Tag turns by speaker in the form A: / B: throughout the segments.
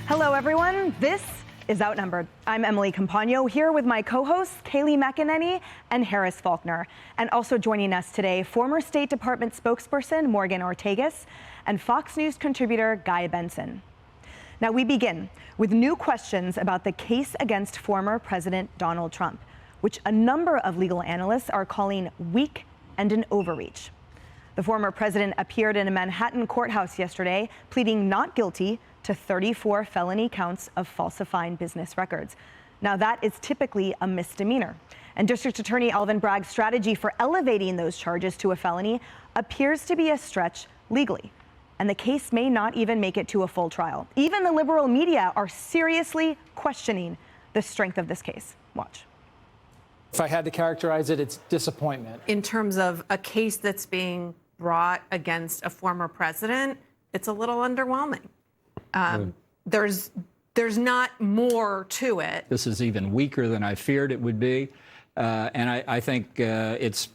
A: Hello, everyone. This is Outnumbered. I'm Emily Campagno, here with my co-hosts Kayleigh McEnany and Harris Faulkner. And also joining us today, former State Department spokesperson Morgan Ortagus and Fox News contributor Guy Benson. Now we begin with new questions about the case against former President Donald Trump, which a number of legal analysts are calling weak and an overreach. The former president appeared in a Manhattan courthouse yesterday, pleading not guilty to 34 felony counts of falsifying business records. Now that is typically a misdemeanor. And District Attorney Alvin Bragg's strategy for elevating those charges to a felony appears to be a stretch legally. And the case may not even make it to a full trial. Even the liberal media are seriously questioning the strength of this case. Watch.
B: If I had to characterize it, it's disappointment.
C: In terms of a case that's being brought against a former president, it's a little underwhelming. There's not more to it.
D: This is even weaker than I feared it would be. And I think it's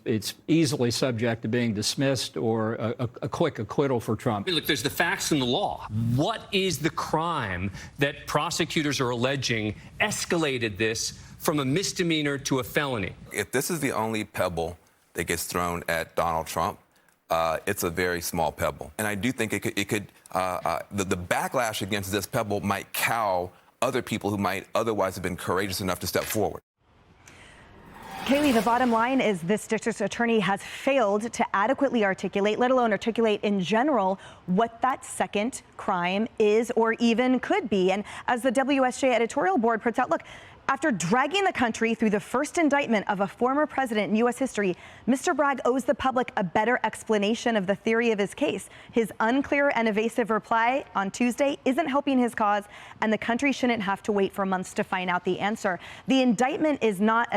D: easily subject to being dismissed or a quick acquittal for Trump.
E: Look, there's the facts and the law. What is the crime that prosecutors are alleging escalated this from a misdemeanor to a felony?
F: If this is the only pebble that gets thrown at Donald Trump, it's a very small pebble. And I do think the backlash against this pebble might cow other people who might otherwise have been courageous enough to step forward.
A: Kayleigh, the bottom line is this district attorney has failed to adequately articulate, let alone articulate in general, what that second crime is or even could be. And as the WSJ editorial board puts out, look, after dragging the country through the first indictment of a former president in U.S. history, Mr. Bragg owes the public a better explanation of the theory of his case. His unclear and evasive reply on Tuesday isn't helping his cause, and the country shouldn't have to wait for months to find out the answer. The indictment is not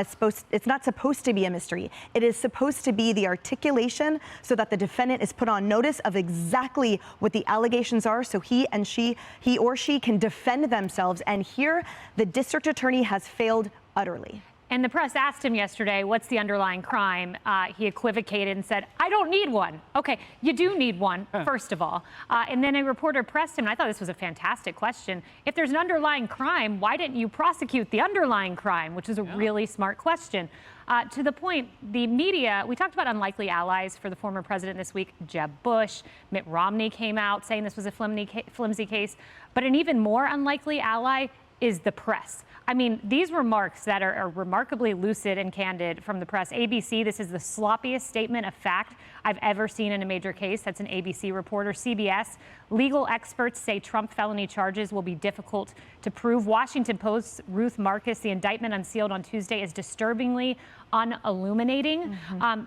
A: supposed to be a mystery. It is supposed to be the articulation so that the defendant is put on notice of exactly what the allegations are, so he or she can defend themselves. And here, the district attorney has failed utterly.
G: And the press asked him yesterday, what's the underlying crime? He equivocated and said, I don't need one. Okay, you do need one, first of all. And then a reporter pressed him, and I thought this was a fantastic question. If there's an underlying crime, why didn't you prosecute the underlying crime? Which is a really smart question. To the point, the media, we talked about unlikely allies for the former president this week. Jeb Bush, Mitt Romney came out saying this was a flimsy case. But an even more unlikely ally is the press. I mean, these remarks that are remarkably lucid and candid from the press. ABC, this is the sloppiest statement of fact I've ever seen in a major case. That's an ABC reporter. CBS, legal experts say Trump felony charges will be difficult to prove. Washington Post's Ruth Marcus, the indictment unsealed on Tuesday is disturbingly unilluminating.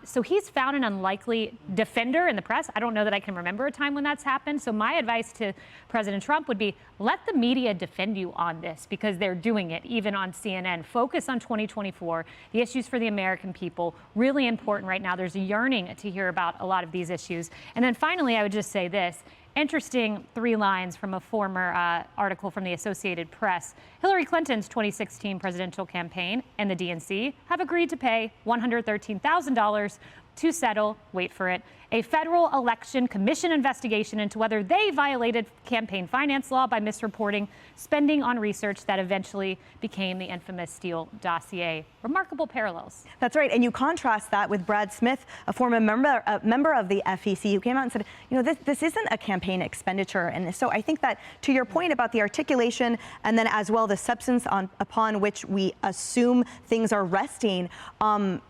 G: So he's found an unlikely defender in the press. I don't know that I can remember a time when that's happened. So my advice to President Trump would be, let the media defend you on this, because they're doing it, even on CNN. Focus on 2024, the issues for the American people, really important right now. There's a yearning to hear about a lot of these issues. And then finally, I would just say this. Interesting 3 lines from a former article from the Associated Press. Hillary Clinton's 2016 presidential campaign and the DNC have agreed to pay $113,000 to settle, wait for it, a federal election commission investigation into whether they violated campaign finance law by misreporting spending on research that eventually became the infamous Steele dossier. Remarkable parallels.
A: That's right. And you contrast that with Brad Smith, a former member of the FEC, who came out and said, you know, this isn't a campaign expenditure. And so I think that, to your point about the articulation and then as well the substance upon which we assume things are resting,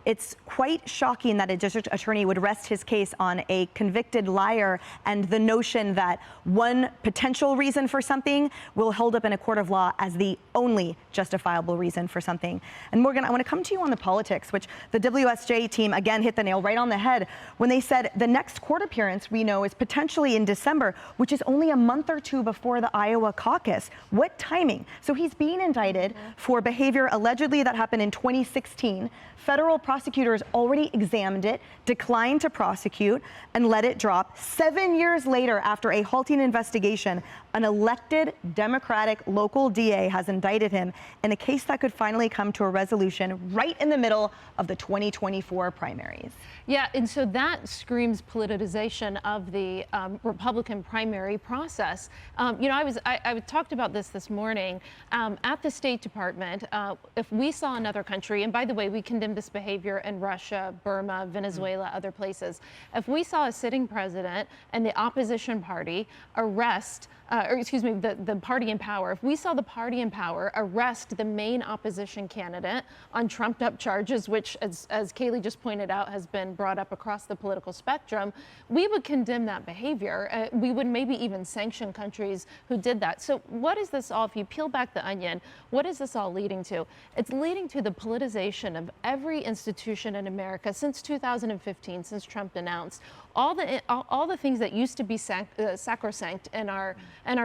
A: it's quite shocking that a district attorney would rest his case on a convicted liar and the notion that one potential reason for something will hold up in a court of law as the only justifiable reason for something. And Morgan, I want to come to you on the politics, which the WSJ team again hit the nail right on the head when they said the next court appearance we know is potentially in December, which is only a month or two before the Iowa caucus. What timing? So he's being indicted for behavior allegedly that happened in 2016. Federal prosecutors already examined it, declined to prosecute, and let it drop. 7 years later, after a halting investigation, An elected Democratic local DA has indicted him in a case that could finally come to a resolution right in the middle of the 2024 primaries.
H: Yeah, and so that screams politicization of the Republican primary process. You know, I talked about this morning at the State Department. If we saw another country, and by the way, we condemn this behavior in Russia, Burma, Venezuela, other places. If we saw a sitting president and the opposition party arrest, the party in power, if we saw the party in power arrest the main opposition candidate on trumped-up charges, which, as Kayleigh just pointed out, has been brought up across the political spectrum, we would condemn that behavior. We would maybe even sanction countries who did that. So what is this all, if you peel back the onion, what is this all leading to? It's leading to the politicization of every institution in America since 2015, since Trump announced all the things that used to be sacrosanct in our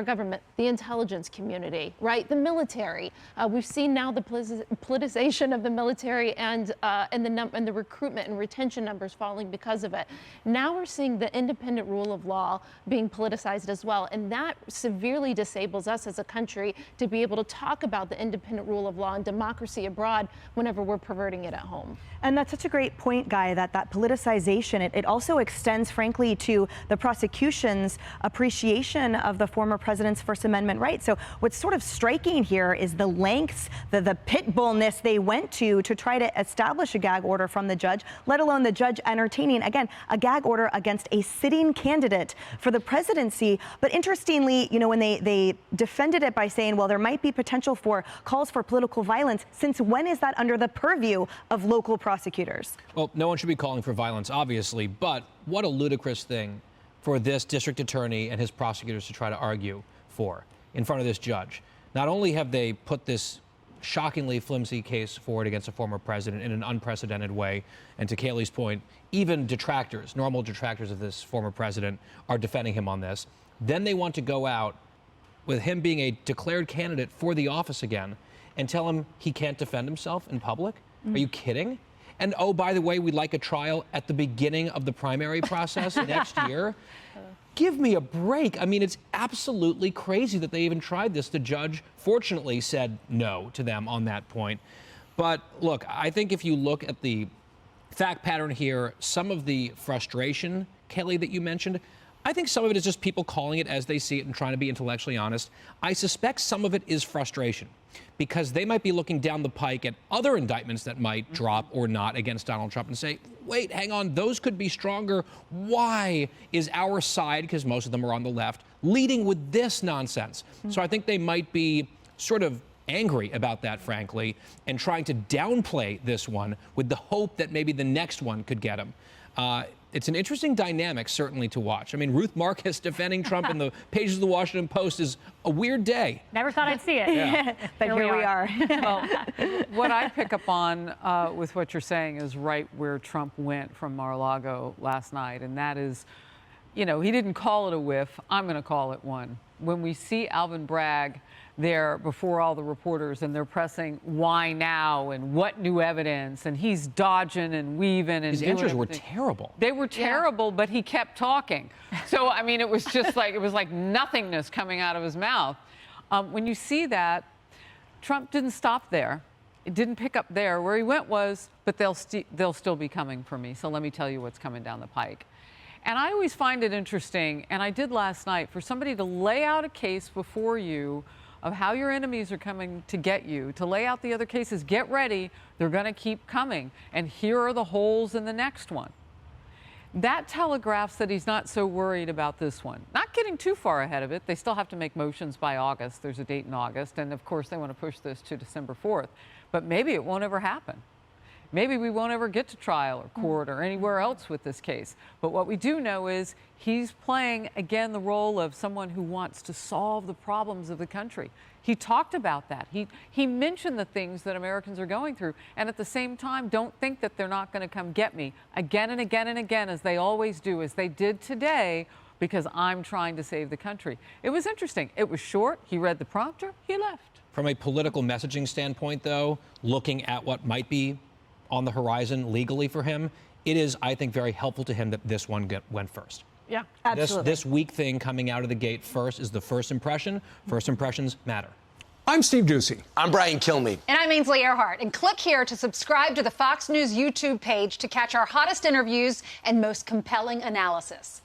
H: government, the intelligence community, right? The military. We've seen now the politicization of the military and the recruitment and retention numbers falling because of it. Now we're seeing the independent rule of law being politicized as well, and that severely disables us as a country to be able to talk about the independent rule of law and democracy abroad whenever we're perverting it at home.
A: And that's such a great point, Guy, that politicization, it also extends, frankly, to the prosecution's appreciation of the former president's First Amendment rights. So what's sort of striking here is the lengths, the pit bullness they went to try to establish a gag order from the judge, let alone the judge entertaining, again, a gag order against a sitting candidate for the presidency. But interestingly, you know, when they defended it by saying, well, there might be potential for calls for political violence, since when is that under the purview of local prosecutors?
I: Well, no one should be calling for violence, obviously, but what a ludicrous thing for this district attorney and his prosecutors to try to argue for in front of this judge. Not only have they put this shockingly flimsy case forward against a former president in an unprecedented way, and to Kayleigh's point, even detractors, normal detractors of this former president, are defending him on this. Then they want to go out with him being a declared candidate for the office again and tell him he can't defend himself in public? Are you kidding? And oh, by the way, we'd like a trial at the beginning of the primary process next year. Give me a break. I mean, it's absolutely crazy that they even tried this. The judge, fortunately, said no to them on that point. But look, I think if you look at the fact pattern here, some of the frustration, Kayleigh, that you mentioned, I think some of it is just people calling it as they see it and trying to be intellectually honest. I suspect some of it is frustration because they might be looking down the pike at other indictments that might drop or not against Donald Trump and say, wait, hang on, those could be stronger. Why is our side, because most of them are on the left, leading with this nonsense? So I think they might be sort of angry about that, frankly, and trying to downplay this one with the hope that maybe the next one could get him. It's an interesting dynamic, certainly, to watch. I mean, Ruth Marcus defending Trump in the pages of the Washington Post is a weird day.
G: Never thought I'd see it.
A: Yeah. But here we are.
J: Well, what I pick up on with what you're saying is right where Trump went from Mar-a-Lago last night, and that is, you know, he didn't call it a whiff. I'm going to call it one. When we see Alvin Bragg there before all the reporters and they're pressing why now and what new evidence, and he's dodging and weaving and
I: his answers were terrible.
J: They were terrible, but he kept talking. So I mean, it was just like nothingness coming out of his mouth. When you see that, Trump didn't stop there. It didn't pick up there. Where he went was, but they'll still be coming for me. So let me tell you what's coming down the pike. And I always find it interesting, and I did last night, for somebody to lay out a case before you of how your enemies are coming to get you, to lay out the other cases. Get ready, they're going to keep coming, and here are the holes in the next one. That telegraphs that he's not so worried about this one. Not getting too far ahead of it. They still have to make motions by August. There's a date in August, and of course they want to push this to December 4th. But maybe it won't ever happen. Maybe we won't ever get to trial or court or anywhere else with this case. But what we do know is he's playing, again, the role of someone who wants to solve the problems of the country. He talked about that. He mentioned the things that Americans are going through. And at the same time, don't think that they're not going to come get me again and again and again, as they always do, as they did today, because I'm trying to save the country. It was interesting. It was short. He read the prompter. He left.
I: From a political messaging standpoint, though, looking at what might be on the horizon legally for him, it is, I think, very helpful to him that this one went first.
H: Yeah,
A: absolutely.
I: This weak thing coming out of the gate first is the first impression. First impressions matter.
K: I'm Steve Doocy.
L: I'm Brian Kilmeade.
M: And I'm Ainsley Earhart. And click here to subscribe to the Fox News YouTube page to catch our hottest interviews and most compelling analysis.